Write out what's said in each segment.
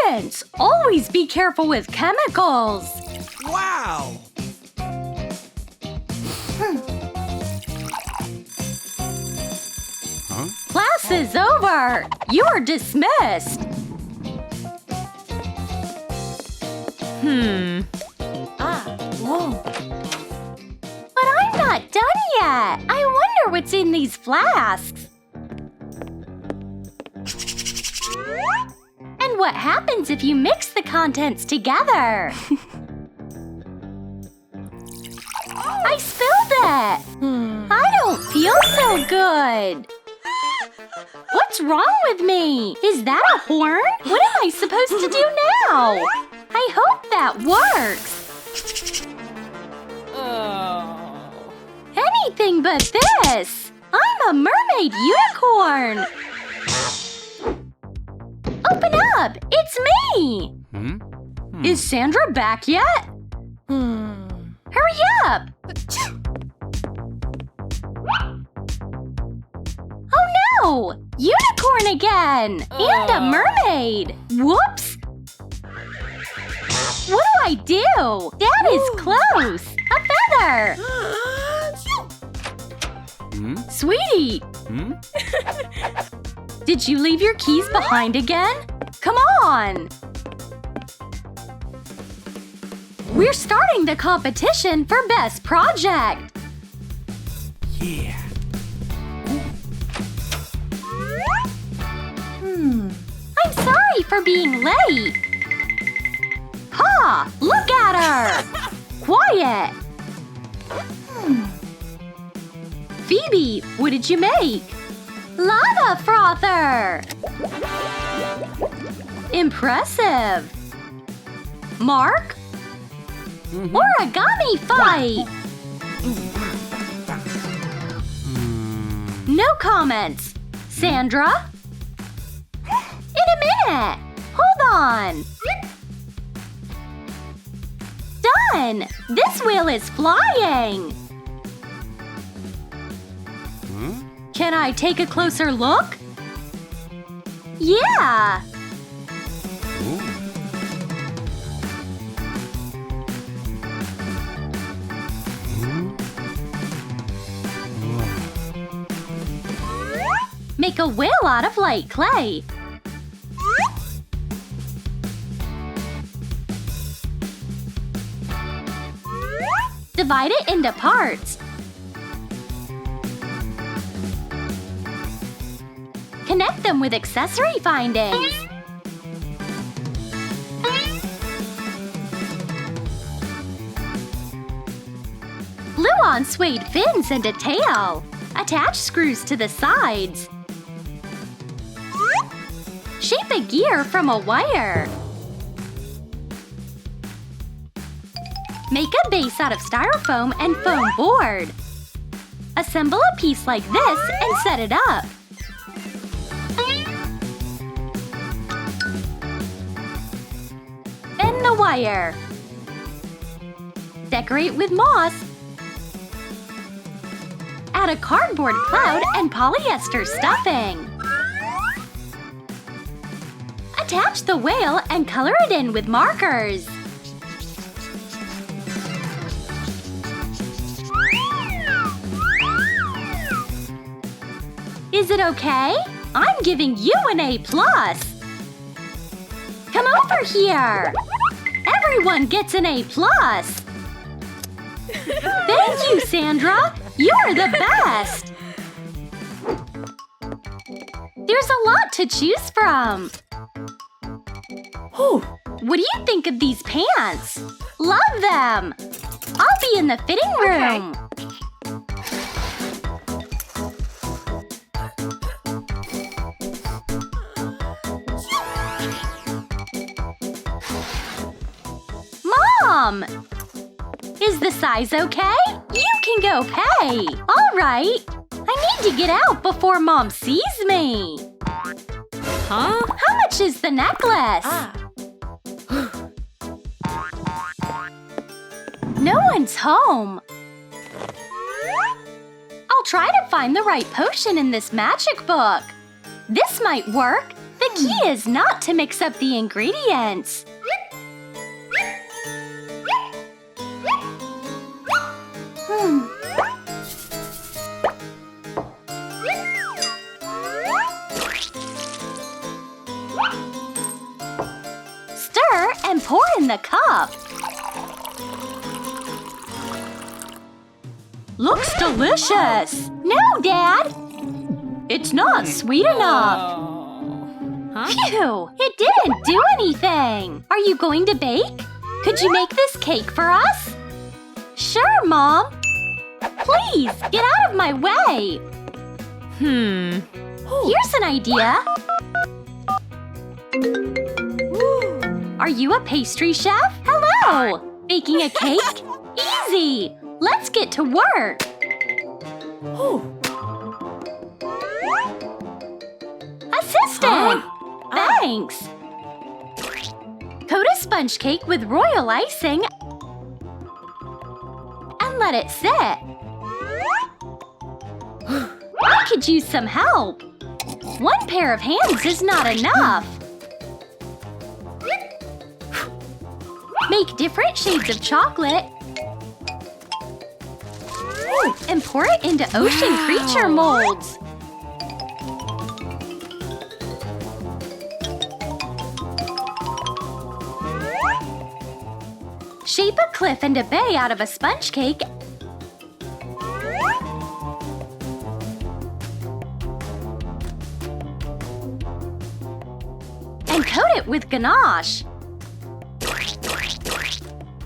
science! Always be careful with chemicals! Wow! Huh? Class is over! You are dismissed! Whoa. But I'm not done yet! I wonder what's in these flasks! And what happens if you mix the contents together? I spilled it! I don't feel so good! What's wrong with me? Is that a horn? What am I supposed to do now? I hope that works! Anything but this! I'm a mermaid unicorn! Open up! It's me! Is Sandra back yet? Hurry up! Oh no! Unicorn again! And a mermaid! Whoops! What do I do? That is close! A feather! Sweetie! Did you leave your keys behind again? Come on! We're starting the competition for Best Project! Yeah! I'm sorry for being late! Ha! Look at her! Quiet! Phoebe, what did you make? Lava frother! Impressive! Mark? Origami fight! No comments. Sandra? In a minute! Hold on! Done! This wheel is flying! Can I take a closer look? Yeah! Make a wheel out of light clay. Divide it into parts. Connect them with accessory findings. Glue on suede fins and a tail. Attach screws to the sides. Shape a gear from a wire. Make a base out of styrofoam and foam board. Assemble a piece like this and set it up. Bend the wire. Decorate with moss. Add a cardboard cloud and polyester stuffing. Attach the whale and color it in with markers. Is it okay? I'm giving you an A+. Come over here. Everyone gets an A+. Thank you, Sandra. You're the best. There's a lot to choose from. What do you think of these pants? Love them! I'll be in the fitting room. Mom! Is the size okay? You can go pay. All right. I need to get out before Mom sees me. Huh? How much is the necklace? No one's home. I'll try to find the right potion in this magic book. This might work. The key is not to mix up the ingredients. Stir and pour in the cup. Looks delicious! No, Dad! It's not sweet enough. Phew! It didn't do anything! Are you going to bake? Could you make this cake for us? Sure, Mom! Please, get out of my way! Here's an idea. Are you a pastry chef? Hello! Baking a cake? Easy! Let's get to work! Assistant! Thanks! Coat a sponge cake with royal icing and let it sit. I could use some help. One pair of hands is not enough. Make different shades of chocolate and pour it into ocean creature molds. Shape a cliff and a bay out of a sponge cake and coat it with ganache.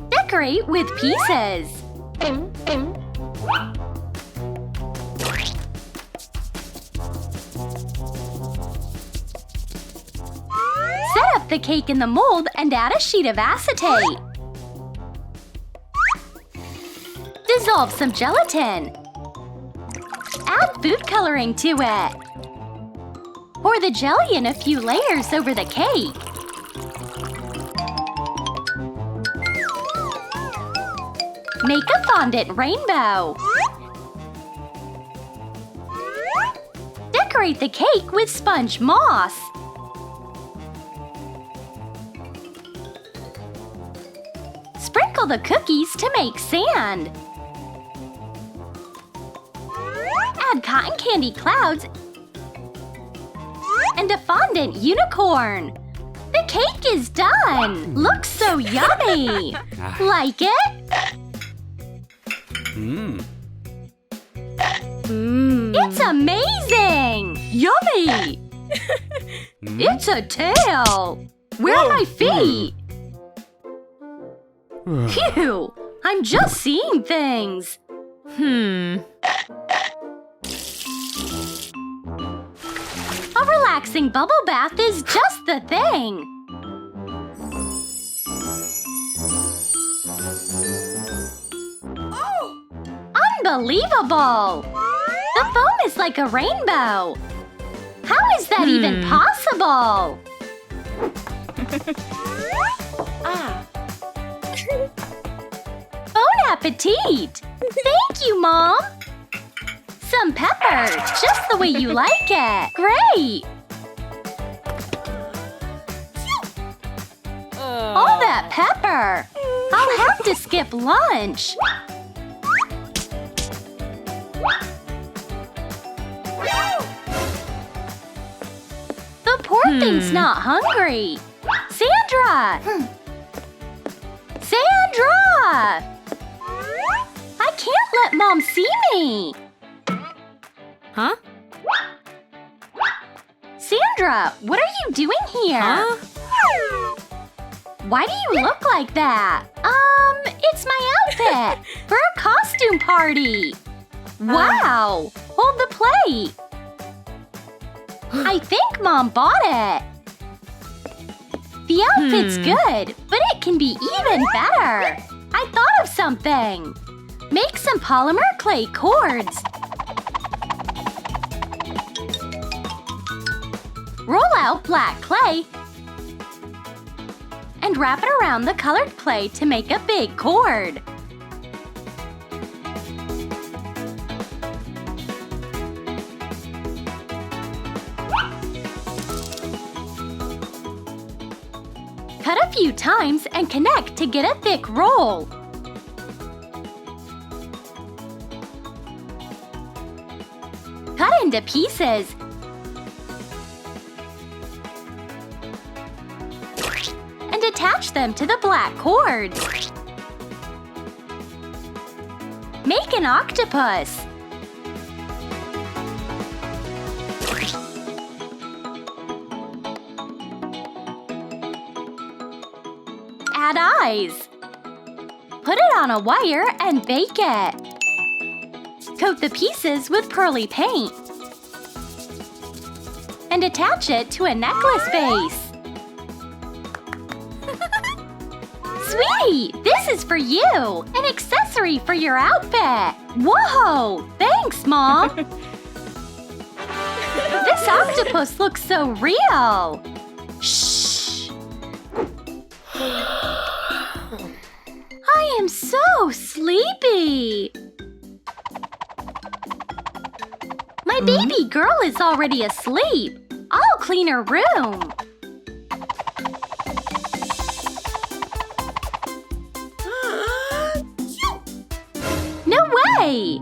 Decorate with pieces. Set up the cake in the mold and add a sheet of acetate. Dissolve some gelatin. Add food coloring to it. Pour the jelly in a few layers over the cake. Make a fondant rainbow. Decorate the cake with sponge moss. Sprinkle the cookies to make sand. Add cotton candy clouds and a fondant unicorn. The cake is done! Looks so yummy! Like it? It's amazing! Yummy! It's a tail! Where are my feet? Phew! I'm just seeing things. A relaxing bubble bath is just the thing. Unbelievable! The foam is like a rainbow. How is that even possible? Bon appetit! Thank you, Mom! Some pepper, just the way you like it. Great! All that pepper! I'll have to skip lunch. The poor thing's not hungry. Sandra! Sandra! I can't let Mom see me. Huh? Sandra, what are you doing here? Why do you look like that? It's my outfit for a costume party. Wow! Hold the plate. I think Mom bought it. The outfit's good, but it can be even better. I thought of something. Make some polymer clay cords. Roll out black clay and wrap it around the colored clay to make a big cord. Cut a few times and connect to get a thick roll. Cut into pieces. And attach them to the black cords. Make an octopus. Add eyes. Put it on a wire and bake it. Coat the pieces with pearly paint. And attach it to a necklace base. Sweetie, this is for you! An accessory for your outfit! Whoa! Thanks, Mom! This octopus looks so real! Shh! I am so sleepy! My baby girl is already asleep. I'll clean her room. No way!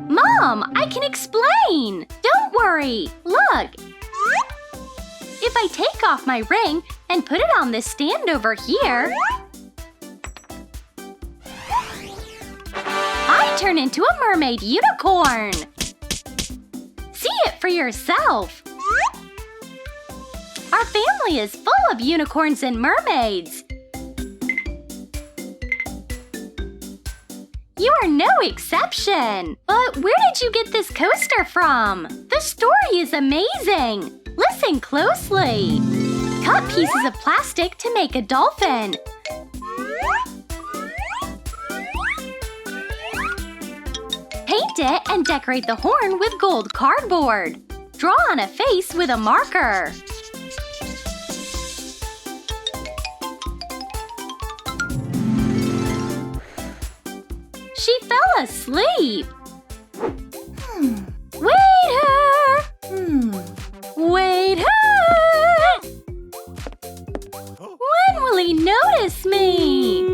Mom, I can explain. Don't worry. Look. If I take off my ring and put it on this stand over here, I turn into a mermaid unicorn. See it for yourself. Our family is full of unicorns and mermaids. You are no exception. But where did you get this coaster from? The story is amazing. Listen closely. Cut pieces of plastic to make a dolphin. Paint it and decorate the horn with gold cardboard. Draw on a face with a marker. She fell asleep. Waiter! Waiter! When will he notice me?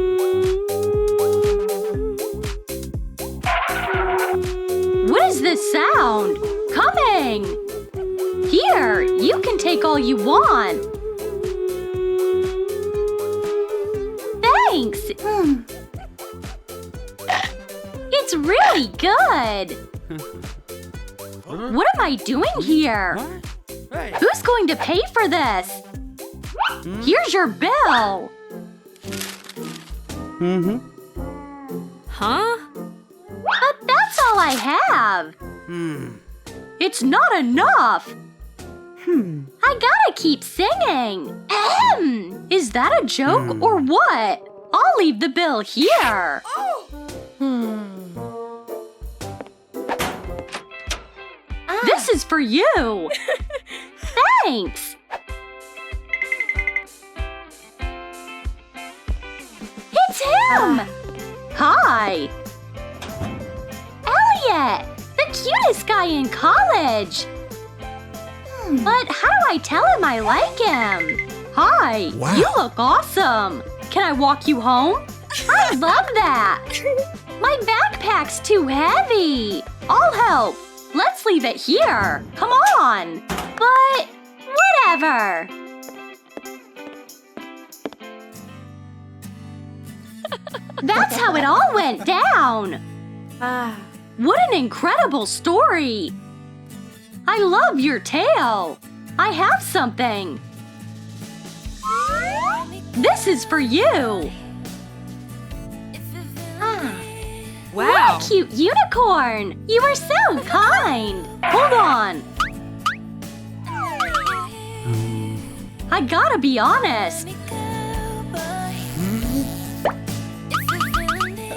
What is this sound? Coming! Here, you can take all you want. Thanks! It's really good! What am I doing here? Hey. Who's going to pay for this? Here's your bill! Huh? But that's all I have! It's not enough! I gotta keep singing! Ahem! Is that a joke or what? I'll leave the bill here! This is for you! Thanks! It's him! Hi! Elliot! The cutest guy in college! But how do I tell him I like him? Hi! Wow. You look awesome! Can I walk you home? I love that! My backpack's too heavy! I'll help! Let's leave it here! Come on! But whatever! That's how it all went down! What an incredible story! I love your tail! I have something! This is for you! Wow. What a cute unicorn! You are so kind! Hold on! I gotta be honest!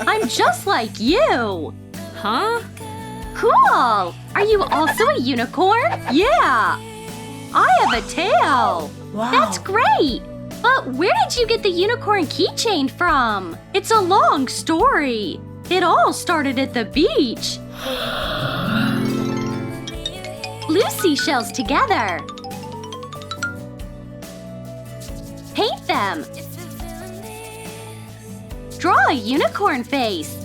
I'm just like you! Huh? Cool! Are you also a unicorn? Yeah! I have a tail! Wow. That's great! But where did you get the unicorn keychain from? It's a long story. It all started at the beach. Glue seashells together. paint them. Draw a unicorn face.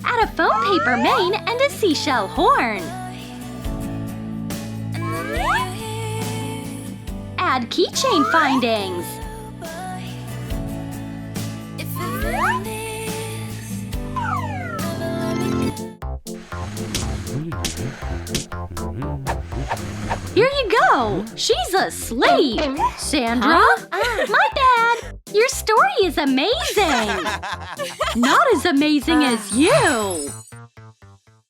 Add a foam paper mane and a seashell horn. Add keychain findings. Here you go! She's asleep! Sandra? My bad! Your story is amazing! Not as amazing as you!